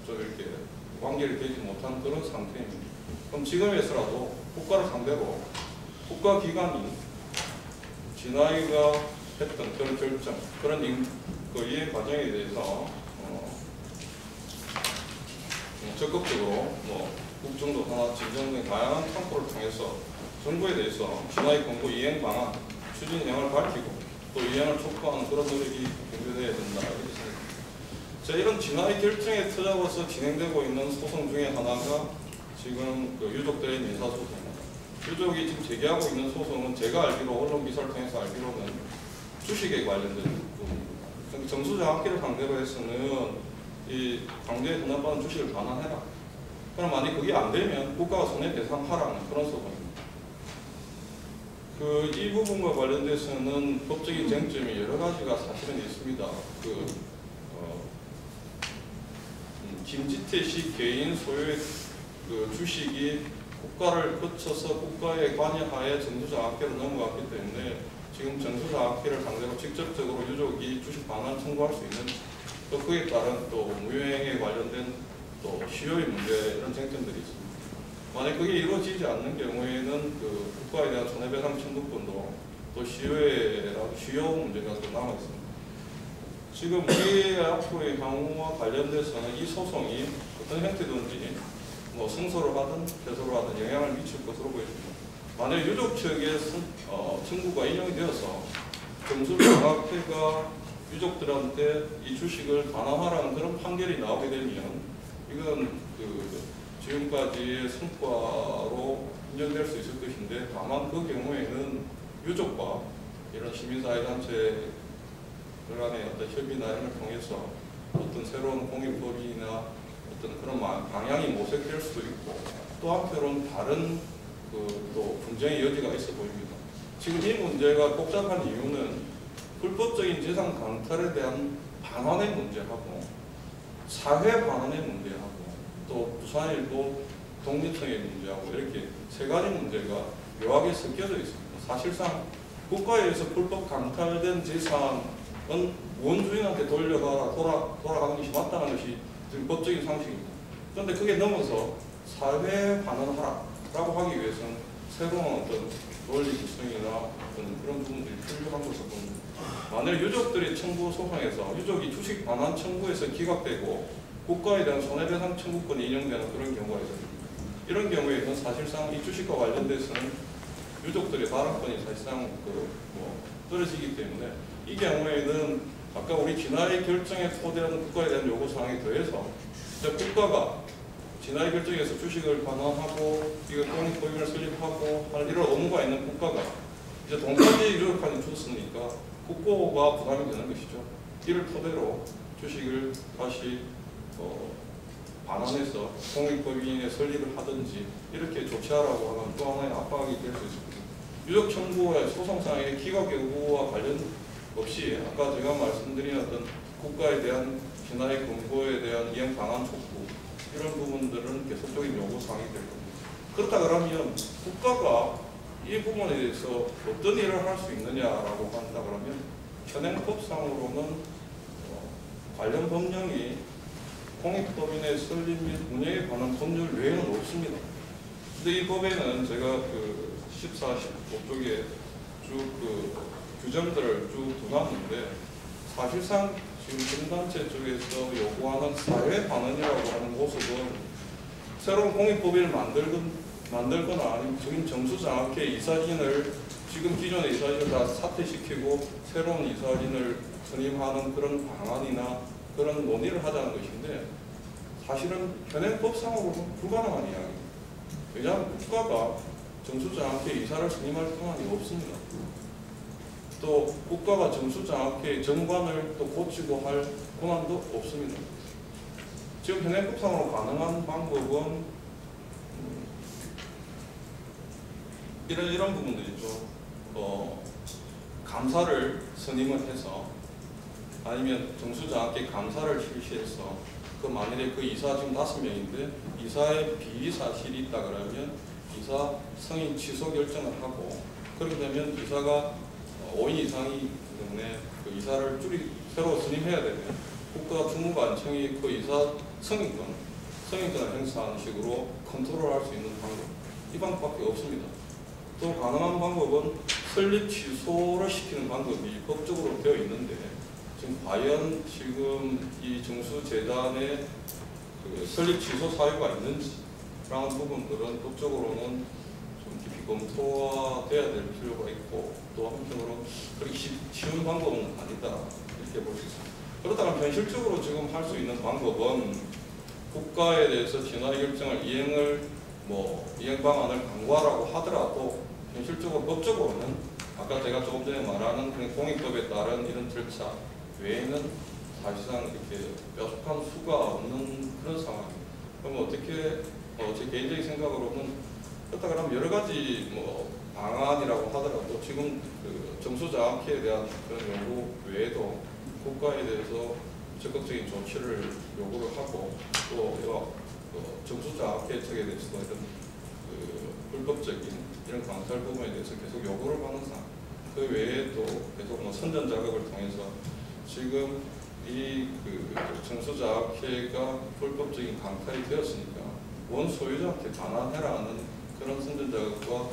좀 이렇게 완결되지 못한 그런 상태입니다. 그럼 지금에서라도 국가를 상대로 국가기관이 진화위가 했던 그런 결정, 그런 이해 과정에 대해서 적극적으로 국정도 하나 진정 등 다양한 참고를 통해서 정부에 대해서 진화위 권고 이행 방안, 추진 내용을 밝히고 또 이행을 촉구하는 그런 노력이 경제돼야 된다 이렇게 생각합니다. 자, 이런 진화위 결정에 터잡아서 진행되고 있는 소송 중에 하나가 지금 유족들의 민사소송입니다. 유족이 지금 제기하고 있는 소송은 제가 알기로 언론 기사를 통해서 알기로는 주식에 관련된 부분입니다. 정수장학회를 상대로 해서는 이 강제에 헌납받은 주식을 반환해라. 그럼 만약 그게 안 되면 국가가 손해배상하라는 그런 소송입니다. 이 부분과 관련돼서는 법적인 쟁점이 여러 가지가 사실은 있습니다. 김지태 씨 개인 소유의 주식이 국가를 거쳐서 국가의 관여하에 정수장학회로 넘어갔기 때문에 지금 정수장학회를 상대로 직접적으로 유족이 주식 반환 청구할 수 있는지 또 그에 따른 또 무효행위에 관련된 또 시효의 문제 이런 쟁점들이 있습니다. 만약 그게 이루어지지 않는 경우에는 국가에 대한 손해배상 청구권도 또 시효 문제가 또 남아 있습니다. 지금 우리의 앞으로의 향후와 관련돼서는 이 소송이 어떤 형태든지 승소를 하든 패소를 하든 영향을 미칠 것으로 보입니다. 만약 유족 측의 청구가 인용이 되어서 정수장학회가 유족들한테 이 주식을 반환하라는 그런 판결이 나오게 되면 이건 지금까지의 성과로 인정될 수 있을 것인데 다만 그 경우에는 유족과 이런 시민사회단체 간의 어떤 협의나 이런 걸 통해서 어떤 새로운 공익법이나 어떤 그런 방향이 모색될 수도 있고 또 한편으로는 다른 또 분쟁의 여지가 있어 보입니다. 지금 이 문제가 복잡한 이유는 불법적인 재산 강탈에 대한 반환의 문제하고 사회 반환의 문제하고 또 부산일보 독립성의 문제하고 이렇게 세 가지 문제가 묘하게 섞여져 있습니다. 사실상 국가에 의해서 불법 강탈된 재산은 원주인한테 돌아가는 것이 맞다는 것이 지금 법적인 상식입니다. 그런데 그게 넘어서 사회 반환하라고 하기 위해서는 새로운 어떤 논리 구성이나 어떤 그런 부분들이 필요한 것으로 봅니다. 만일 유족들이 청구 소송에서 유족이 주식 반환 청구에서 기각되고 국가에 대한 손해배상 청구권이 인용되는 그런 경우가 있습니다. 이런 경우에는 사실상 이 주식과 관련돼서는 유족들의 발언권이 사실상 떨어지기 때문에 이 경우에는 아까 우리 진화의 결정에 토대한 국가에 대한 요구사항에 더해서 국가가 진화의 결정에서 주식을 반환하고 이거 공익법인을 설립하고 할 이런 의무가 있는 국가가 이제 돈까지 유족한테 줬으니까 국고가 부담이 되는 것이죠. 이를 토대로 주식을 다시 반환해서 공익법인의 설립을 하든지 이렇게 조치하라고 하면 또 하나의 압박이 될 수 있습니다. 유족 청구의 소송상의 기각 여부와 관련 없이 아까 제가 말씀드린 어떤 국가에 대한 진화의 근거에 대한 이행 방안 촉구 이런 부분들은 계속적인 요구사항이 될 겁니다. 그렇다 그러면 국가가 이 부분에 대해서 어떤 일을 할 수 있느냐라고 한다 그러면 현행법상으로는 관련 법령이 공익법인의 설립 및 운영에 관한 법률 외에는 없습니다. 근데 이 법에는 제가 그 14, 15쪽에 쭉 규정들을 쭉 두놨는데 사실상 지금 공단체 쪽에서 요구하는 사회 반원이라고 하는 모습은 새로운 공익법인을 만들거나 아니면 지금 정수장학회 이사진을 지금 기존의 이사진을 다 사퇴시키고 새로운 이사진을 선임하는 그런 방안이나 그런 논의를 하자는 것인데 사실은 현행법상으로는 불가능한 이야기입니다. 왜냐하면 국가가 정수장학회 이사를 선임할 권한이 없습니다. 또 국가가 정수장학회 정관을 또 고치고 할 권한도 없습니다. 지금 현행법상으로 가능한 방법은 이런 부분들이죠. 감사를 선임을 해서 아니면 정수장학회 감사를 실시해서 만일에 그 이사 지금 5명인데 이사의 비위 사실이 있다 그러면 이사 승인 취소 결정을 하고 그렇게 되면 이사가 5인 이상이기 때문에 그 이사를 새로 선임해야 되면 국가 주무관청이 그 이사 승인권을 행사하는 식으로 컨트롤할 수 있는 방법 이 방법밖에 없습니다. 또 가능한 방법은 설립 취소를 시키는 방법이 법적으로 되어 있는데 지금 과연 지금 이 정수재단의 그 설립 취소 사유가 있는지라는 부분들은 법적으로는 좀 깊이 검토가 돼야 될 필요가 있고 또 한편으로 그렇게 쉬운 방법은 아니다 이렇게 볼 수 있습니다. 그렇다면 현실적으로 지금 할 수 있는 방법은 국가에 대해서 진화의 결정을 이행 방안을 강구하라고 하더라도 현실적으로 법적으로는 아까 제가 조금 전에 말하는 공익법에 따른 이런 절차 외에는 사실상 이렇게 뾰족한 수가 없는 그런 상황입니다. 그럼 어떻게 제 개인적인 생각으로는 그렇다 그러면 여러 가지 방안이라고 하더라도 지금 그 정수장학회에 대한 그런 요구 외에도 국가에 대해서 적극적인 조치를 요구를 하고 또 정수장학회 측에 대해서도 이런 불법적인 이런 강탈 부분에 대해서 계속 요구를 하는 상황. 그 외에도 계속 선전 작업을 통해서 지금 이 정수장학회가 불법적인 강탈이 되었으니까 원 소유자한테 반환해라는 그런 선전 작업과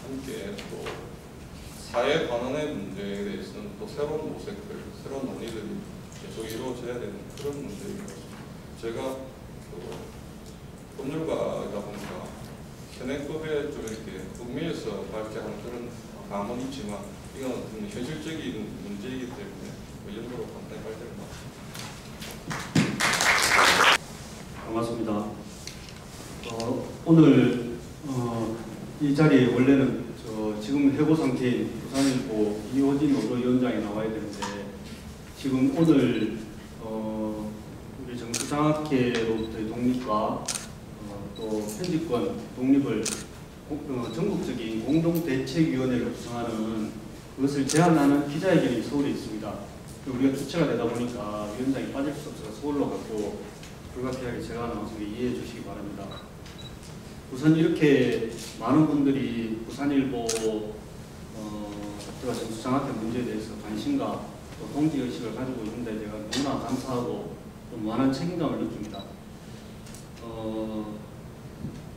함께 또 사회 반환의 문제에 대해서는 또 새로운 모색들, 새로운 논의들이 계속 이루어져야 되는 그런 문제입니다. 제가 법률가이다 보니까 현행법에 좀 이렇게 북미에서 발표하는 그런 감은 있지만 이건 좀 현실적인 문제이기 때문에 이 정도로 간단히 발표를 마칩니다. 반갑습니다. 오늘 이 자리에 원래는 지금 해고 상태인 부산일보 이호진 노조위원장이 나와야 되는데 지금 오늘 우리 정수장학회로부터의 독립과 또 편집권 독립을 전국적인 공동대책위원회를 구성하는 그것을 제안하는 기자회견이 서울에 있습니다. 우리가 주체가 되다 보니까 위원장이 빠질 수 없어서 서울로 갔고 불가피하게 제가 나와서 이해해 주시기 바랍니다. 우선 이렇게 많은 분들이 부산일보 정수장학회 문제에 대해서 관심과 또 동지의식을 가지고 있는데 제가 너무나 감사하고 또 무한한 책임감을 느낍니다.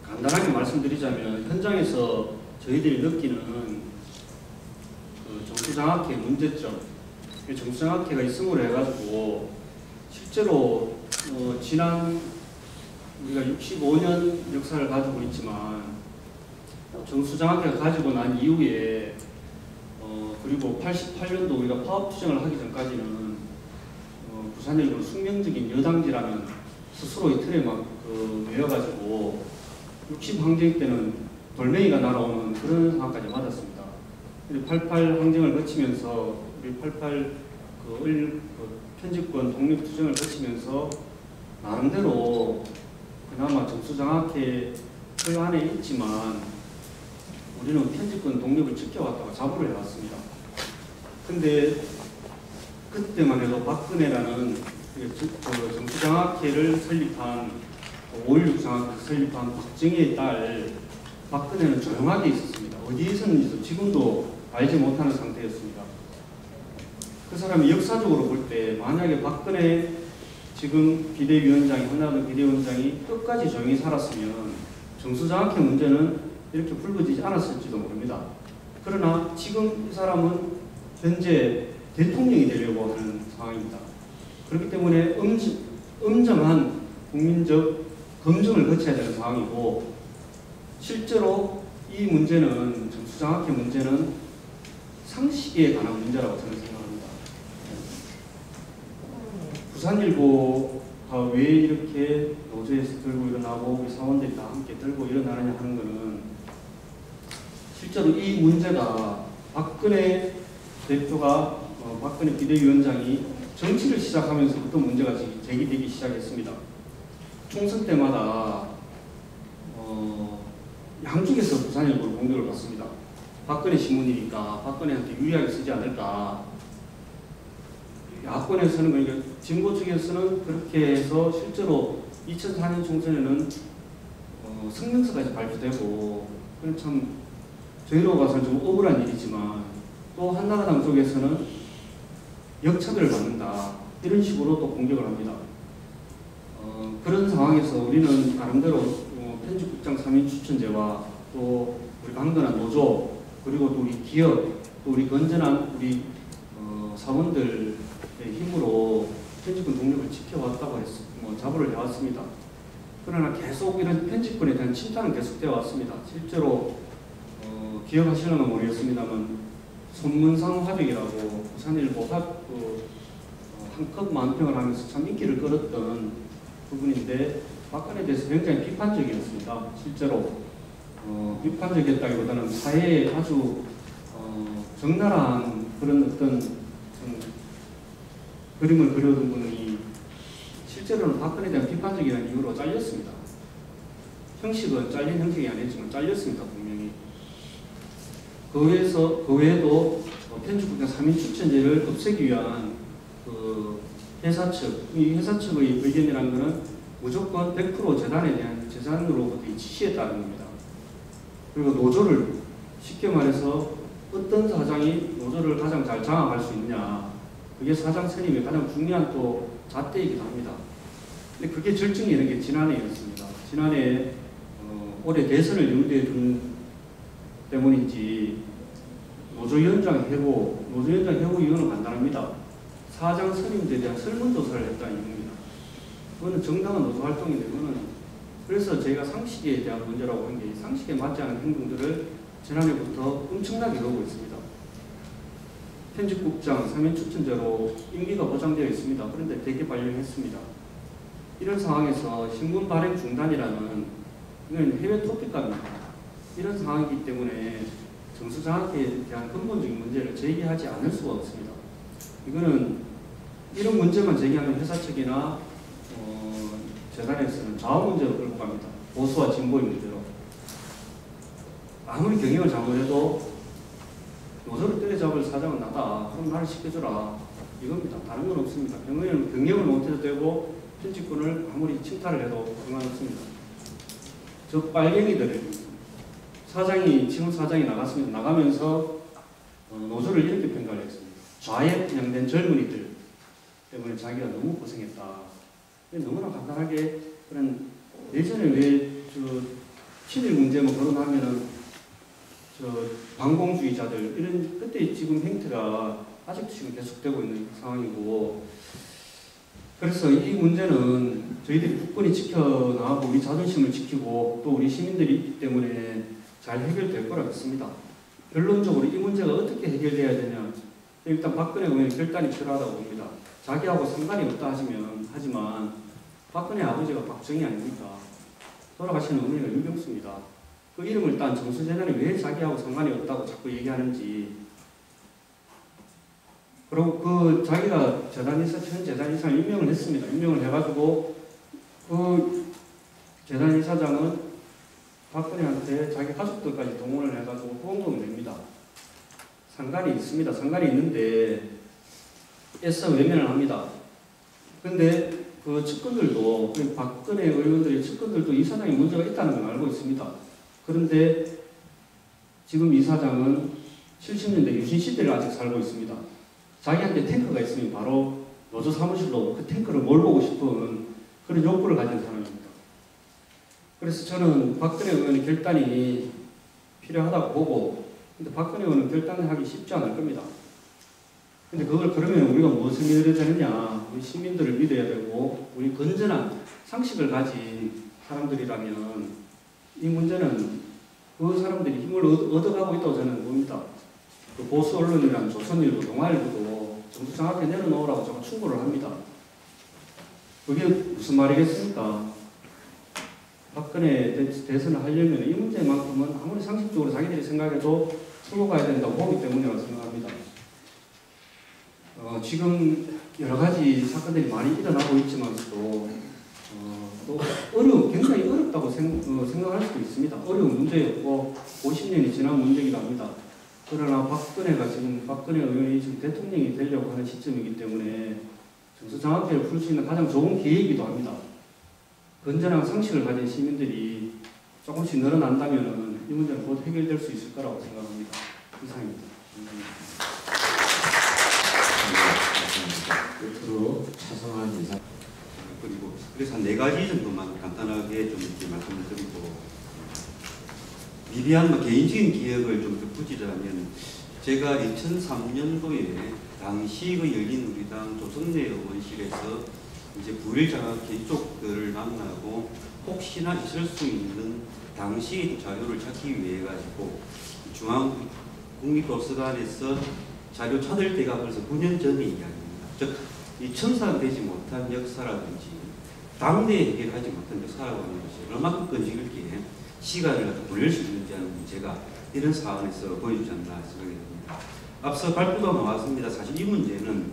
간단하게 말씀드리자면 현장에서 저희들이 느끼는 그 정수장학회 문제점, 정수장학회가 있음으로 해가지고 실제로 지난 우리가 65년 역사를 가지고 있지만 정수장학회가 가지고 난 이후에 그리고 88년도 우리가 파업 투쟁을 하기 전까지는 부산일보는 숙명적인 여당지라는 스스로의 틀에 막 놓여가지고 60 항쟁 때는 돌멩이가 날아오는 그런 상황까지 맞았습니다. 88 항쟁을 거치면서 우리 88 편집권 독립 투쟁을 거치면서 나름대로 그나마 정수장학회 그 안에 있지만 우리는 편집권 독립을 지켜왔다가 자부를 해왔습니다. 근데 그때만 해도 박근혜라는 정수장학회를 설립한 5.16 장학회를 설립한 박정희의 딸 박근혜는 조용하게 있었습니다. 어디에 있었는지도 지금도 알지 못하는 상태였습니다. 그 사람이 역사적으로 볼 때 만약에 박근혜 지금 비대위원장이 한나라당 비대위원장이 끝까지 조용히 살았으면 정수장학회 문제는 이렇게 불거지지 않았을지도 모릅니다. 그러나 지금 이 사람은 현재 대통령이 되려고 하는 상황입니다. 그렇기 때문에 엄정한 국민적 검증을 거쳐야 되는 상황이고 실제로 이 문제는 정수장학회 문제는 상식에 관한 문제라고 저는 생각합니다. 부산일보가 왜 이렇게 노조에서 들고 일어나고 우리 사원들이 다 함께 들고 일어나느냐 하는 것은 실제로 이 문제가 박근혜 대표가 박근혜 비대위원장이 정치를 시작하면서부터 문제가 제기되기 시작했습니다. 총선 때마다 양쪽에서 부산일보를 공격을 받습니다. 박근혜 신문이니까 박근혜한테 유리하게 쓰지 않을까. 야권에서는 그러니까 진보 측에서는 그렇게 해서 실제로 2004년 총선에는 성명서까지 발표되고 참 저희로 봐서는 좀 억울한 일이지만 또 한나라당 쪽에서는 역차별을 받는다 이런 식으로 또 공격을 합니다. 그런 상황에서 우리는 나름대로 편집국장 3인 추천제와 또 우리 강건한 노조 그리고 또 우리 기업 또 우리 건전한 우리 사원들의 힘으로 편집권 독립을 지켜왔다고 자부를 해왔습니다. 그러나 계속 이런 편집권에 대한 침탈은 계속되어 왔습니다. 실제로 기억하시려나 모르겠습니다만 손문상 화백이라고 부산일보 한컵 만평을 하면서 참 인기를 끌었던 부분인데 박근혜에 대해서 굉장히 비판적이었습니다. 실제로 비판적이었다기보다는 사회에 아주 적나라한 그런 어떤 그림을 그려둔 분이 실제로는 박근혜에 대한 비판적이라는 이유로 잘렸습니다. 형식은 잘린 형식이 아니지만 잘렸습니다. 분명히. 그 외에도 편집국장 3인 추천제를 없애기 위한 그 회사 측, 이 회사 측의 의견이라는 것은 무조건 100% 재단에 대한 재산으로부터의 지시했다는 겁니다. 그리고 노조를 쉽게 말해서 어떤 사장이 노조를 가장 잘 장악할 수 있느냐 그게 사장 선임의 가장 중요한 또 잣대이기도 합니다. 근데 그게 절정이 이런 게 지난해였습니다. 지난해 올해 대선을 염두에 둔 때문인지 노조위원장 해고 이유는 간단합니다. 사장 선임들에 대한 설문조사를 했다는 이유입니다. 그거는 정당한 노조 활동인데 그거는 그래서 저희가 상식에 대한 문제라고 한 게 상식에 맞지 않은 행동들을 지난해부터 엄청나게 하고 있습니다. 편집국장 3인 추천제로 임기가 보장되어 있습니다. 그런데 대개 발령했습니다. 이런 상황에서 신문 발행 중단이라는 이건 해외 토픽감입니다. 이런 상황이기 때문에 정수장학회에 대한 근본적인 문제를 제기하지 않을 수가 없습니다. 이거는 이런 문제만 제기하면 회사 측이나 재단에서는 좌우 문제로 끌고 갑니다. 보수와 진보의 문제로. 아무리 경영을 잘못해도 노조를 때려잡을 사장은 나다. 그럼 나를 시켜주라. 이겁니다. 다른 건 없습니다. 경영을 못해도 되고 편집권을 아무리 침탈을 해도 상관없습니다. 저 빨갱이들 지금 사장이 나갔습니다. 나가면서 노조를 이렇게 평가를 했습니다. 좌에 편향된 젊은이들 때문에 자기가 너무 고생했다. 너무나 간단하게 그런 예전에 왜 친일 문제 거론하면은 반공주의자들 이런 그때 지금 행태가 아직도 지금 계속되고 있는 상황이고, 그래서 이 문제는 저희들이 국권이 지켜나가고 우리 자존심을 지키고 또 우리 시민들이 있기 때문에 잘 해결될 거라 믿습니다. 결론적으로 이 문제가 어떻게 해결돼야 되냐, 일단 박근혜 의원의 결단이 필요하다고 봅니다. 자기하고 상관이 없다 하지만 박근혜 아버지가 박정희 아닙니까? 돌아가시는 어머니가 윤병수입니다. 그 이름을 딴 정수재단이 왜 자기하고 상관이 없다고 자꾸 얘기하는지, 그리고 그 자기가 재단이사, 현 재단이사를 임명을 했습니다. 임명을 해가지고 그 재단이사장은 박근혜한테 자기 가족들까지 동원을 해가지고 후원금을 냅니다. 상관이 있습니다. 상관이 있는데 애써 외면을 합니다. 근데 그 측근들도, 그 박근혜 의원들의 측근들도 이 사장이 문제가 있다는 걸 알고 있습니다. 그런데 지금 이 사장은 70년대 유신 시대를 아직 살고 있습니다. 자기한테 탱크가 있으면 바로 노조 사무실로 그 탱크를 몰보고 싶은 그런 욕구를 가진 사람입니다. 그래서 저는 박근혜 의원의 결단이 필요하다고 보고, 근데 박근혜 의원은 결단을 하기 쉽지 않을 겁니다. 근데 그걸 그러면 우리가 무엇을 믿어야 되느냐? 우리 시민들을 믿어야 되고, 우리 건전한 상식을 가진 사람들이라면 이 문제는 그 사람들이 힘을 얻어가고 있다고 저는 봅니다. 그 보수 언론이란 조선일보, 동아일보도 정수장학회 내려놓으라고 저가 충고를 합니다. 그게 무슨 말이겠습니까? 박근혜 대선을 하려면 이 문제만큼은 아무리 상식적으로 자기들이 생각해도 풀고 가야 된다고 보기 때문이라고 생각합니다. 지금 여러 가지 사건들이 많이 일어나고 있지만서도 또 굉장히 어렵다고 생각할 수도 있습니다. 어려운 문제였고 50년이 지난 문제이기도 합니다. 그러나 박근혜 의원이 지금 대통령이 되려고 하는 시점이기 때문에 정수장학회를 풀 수 있는 가장 좋은 기회이기도 합니다. 건전한 상식을 가진 시민들이 조금씩 늘어난다면 이 문제는 곧 해결될 수 있을 거라고 생각합니다. 이상입니다. 끝으로 차성한 이사. 그리고 그래서 한 4가지 정도만 간단하게 좀 이렇게 말씀을 드리고, 미비한 개인적인 기억을 좀 덧붙이자면, 제가 2003년도에 당시 그 열린우리당 조성래 의원실에서 이제 부일장학회 쪽들을 만나고 혹시나 있을 수 있는 당시 자료를 찾기 위해 가지고 중앙국립도서관에서 자료 찾을 때가 벌써 9년 전의 이야기입니다. 즉, 이 청산되지 못한 역사라든지 당대에 해결하지 못한 역사라고 하는 것이 얼마큼 끈질기게 시간을 갖다 돌릴 수 있는지 하는 문제가 이런 사안에서 보여주지 않나 생각이 듭니다. 앞서 발표가 나왔습니다. 사실 이 문제는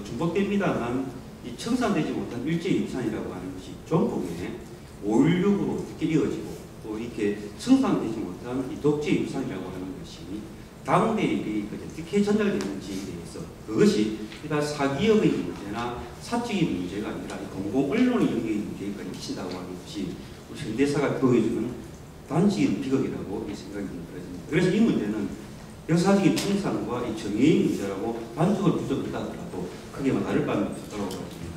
중복됩니다만 이 청산되지 못한 일제유산이라고 하는 것이 전국에 5.16으로 이렇게 이어지고, 또 이렇게 청산되지 못한 이 독재유산이라고 하는 것이 당대에 어떻게 전달되는지에 대해서, 그것이 그러니까 사기업의 문제나 사적인 문제가 아니라 공공 언론의 영역의 문제까지 미친다고 하는 것이 우리 현대사가 보여주는 단지 비극이라고 생각이 들어집니다. 그래서 이 문제는 역사적인 청산과 이 정의의 문제라고 단적으로 부족하다 하더라도 크게 다를 바는 없다고 생각합니다.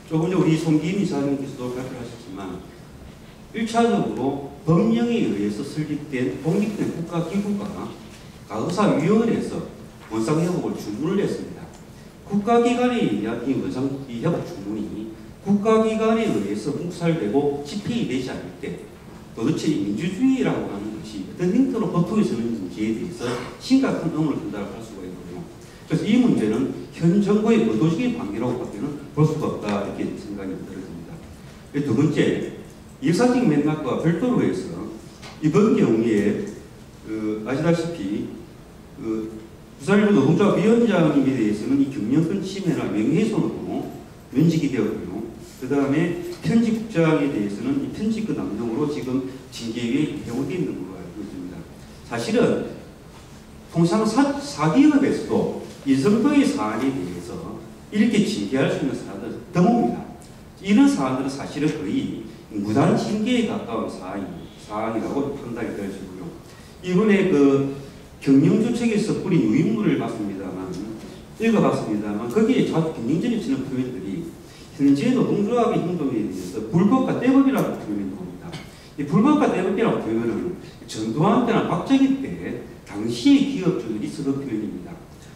조금 전 우리 송기인 이사님께서도 발표하셨지만 1차적으로 법령에 의해서 설립된 독립된 국가기구가 가의사위원회에서 원상회복을 주문을 했습니다. 국가기관에 의한 이 원상회복 주문이 국가기관에 의해서 묵살되고 집행이 되지 않을 때 도대체 민주주의라고 하는 것이 어떤 형태로 법통이 서는지에 대해서 심각한 의문을 든다고 할 수가 있거든요. 그래서 이 문제는 현 정부의 의도적인 관계라고밖에는 볼 수가 없다, 이렇게 생각이 들어집니다. 두 번째, 역사적 맥락과 별도로 해서 이번 경우에 아시다시피 부산일보 노동조합 위원장님에 대해서는 이 경영권 침해나 명예훼손으로 면직이 되었고요. 그 다음에 편집국장에 대해서는 이 편집권 남용으로 지금 징계위에 해고되어 있는 걸로 알고 있습니다. 사실은 통상 사기업에서도 이 정도의 사안에 대해서 이렇게 징계할 수 있는 사안들은 드뭅니다. 이런 사안들은 사실은 거의 무단 징계에 가까운 사안이라고 판단이 되어지고요. 이번에 경영주 측에서 뿌린 유인물을 읽어봤습니다만 거기에 자주 경쟁전에 쓰는 표현들이 현재 노동조합의 행동에 대해서 불법과 떼법이라고 표현이 나옵니다. 이 불법과 떼먹기라고 표현은 전두환 때나 박정희 때 당시의 기업 중에 있었던 표현입니다.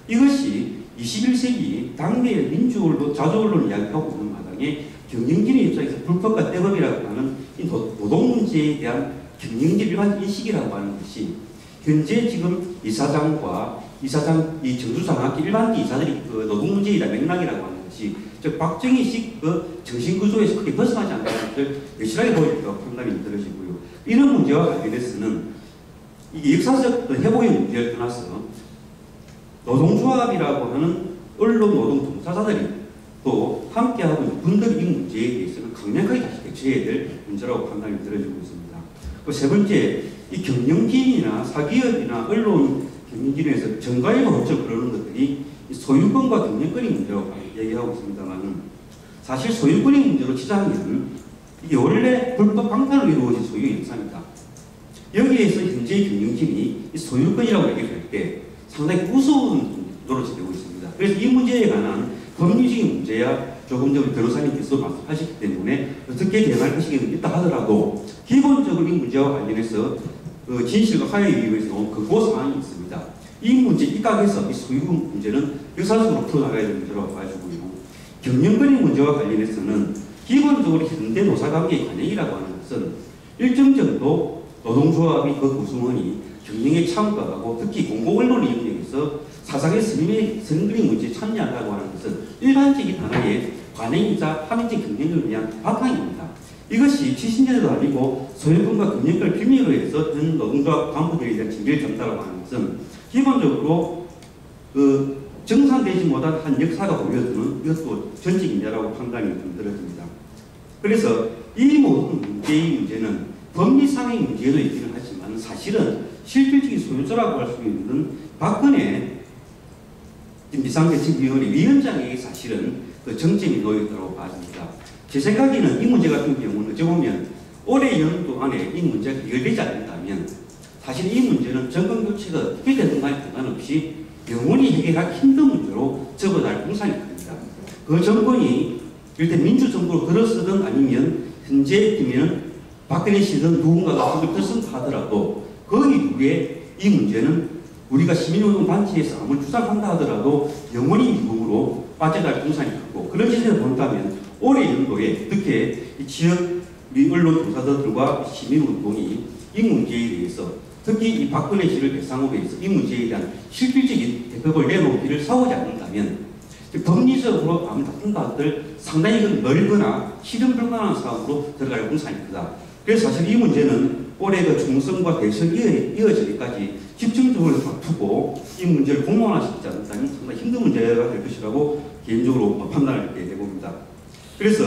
이것이 21세기 당내의 민주언론, 자주언론 이야기하고 있는 마당에 경영진의 입장에서 불법과 떼먹이라고 하는 이 노동 문제에 대한 경영진 일반 인식이라고 하는 것이 현재 지금 이사장과 이 정수장학기 일반 이사들이 그 노동 문제에 대한 맥락이라고 하는 것이 즉 박정희식 그 정신구조에서 크게 벗어나지 않다는 것을 여실하게 보여주고 판단이 들어지고요. 이런 문제와 관련해서는 이게 역사적 회복의 문제를 떠나서 노동조합이라고 하는 언론 노동 종사자들이 또 함께하고 있는 분들이 이 문제에 대해서는 강력하게 다시 대처해야 될 문제라고 판단이 들어지고 있습니다. 세 번째, 이 경영진이나 사기업이나 언론 경영진에서 정가에 거쳐 그러는 것들이 소유권과 경영권의 문제라고 얘기하고 있습니다만 사실 소유권의 문제로 치자면 이게 원래 불법 방탄으로 이루어진 소유 현상이다. 여기에서 현재 경영진이 이 소유권이라고 얘기할 때 상당히 우스운 노릇이 되고 있습니다. 그래서 이 문제에 관한 법리적인 문제야 조금 전에 변호사님께서 말씀하셨기 때문에 어떻게 대응할 것이 있다 하더라도 기본적으로 이 문제와 관련해서 진실과 화해를 위해서 나온 극고 사항이 있습니다. 이 문제 입각해서 이 소유권 문제는 역사적으로 풀어나가야 될 문제라고 봐주고요. 경영권의 문제와 관련해서는 기본적으로 현대 노사관계의 관행이라고 하는 것은 일정 정도 노동조합이 그 구성원이 경영에 참가하고 특히 공공언론의 영역에서 사상의 선거의 문제에 참여한다고 하는 것은 일반적인 하나의 관행이자 합의적 경쟁을 위한 바탕입니다. 이것이 70년대도 아니고 소유권과 경영권을 빌미로 해서 현 노동조합 간부들에 대한 징계를 잡는다고 하는 것은 기본적으로 정상되지 못한 한 역사가 보여주는 이것도 전직이냐라고 판단이 들어집니다. 그래서 이 모든 문제는 법리상의 문제도 있기는 하지만 사실은 실질적인 소유자라고 할 수 있는 박근혜 비상대책위원회 위원장에게 사실은 그 정점이 놓여있다고 봐집니다. 제 생각에는 이 문제 같은 경우는 어찌 보면 올해 연도 안에 이 문제가 해결되지 않는다면 사실 이 문제는 정권교체가 특히 되는 간에 상관없이 영원히 해결하기 힘든 문제로 접어날 공산이 큽니다. 그 정권이 일단 민주정부로 들어서든 아니면 현재 팀에는 박근혜 씨든 누군가가 들어선다 하더라도 그 이후에 이 문제는 우리가 시민운동 단체에서 아무리 주장한다 하더라도 영원히 미국으로 빠져날 공산이 크고 그런 시세를 본다면 올해 연도에 특히 이 지역 우리 언론 종사자들과 시민운동이 이 문제에 대해서 특히 이 박근혜 씨를 대상으로 해서 이 문제에 대한 실질적인 대책을 내놓기를 사오지 않는다면 법리적으로 아무 다툰다 하들 상당히 넓거나 실현 불가능한 상황으로 들어갈 공산이 크다. 그래서 사실 이 문제는 올해 그 총선과 대선이 이어지기까지 집중적으로 다투고 이 문제를 공론화시키지 않는다면 상당히 힘든 문제가 될 것이라고 개인적으로 판단을 해봅니다. 그래서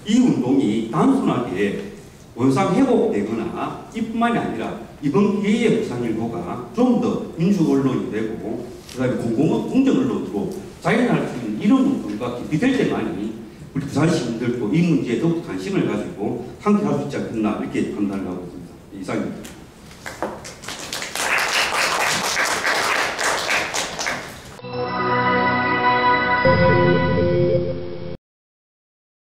이 운동이 단순하게 원상 회복되거나 이뿐만이 아니라 이번 기회의 부산일보가 좀 더 민주 언론이 되고 그다음에 공정 언론으로 자연할 수 있는 이런 운동과 깊이 될 때만이 우리 부산 시민들도 이 문제에 더욱 관심을 가지고 함께 할 수 있지 않겠나 이렇게 판단을 하고 있습니다. 이상입니다.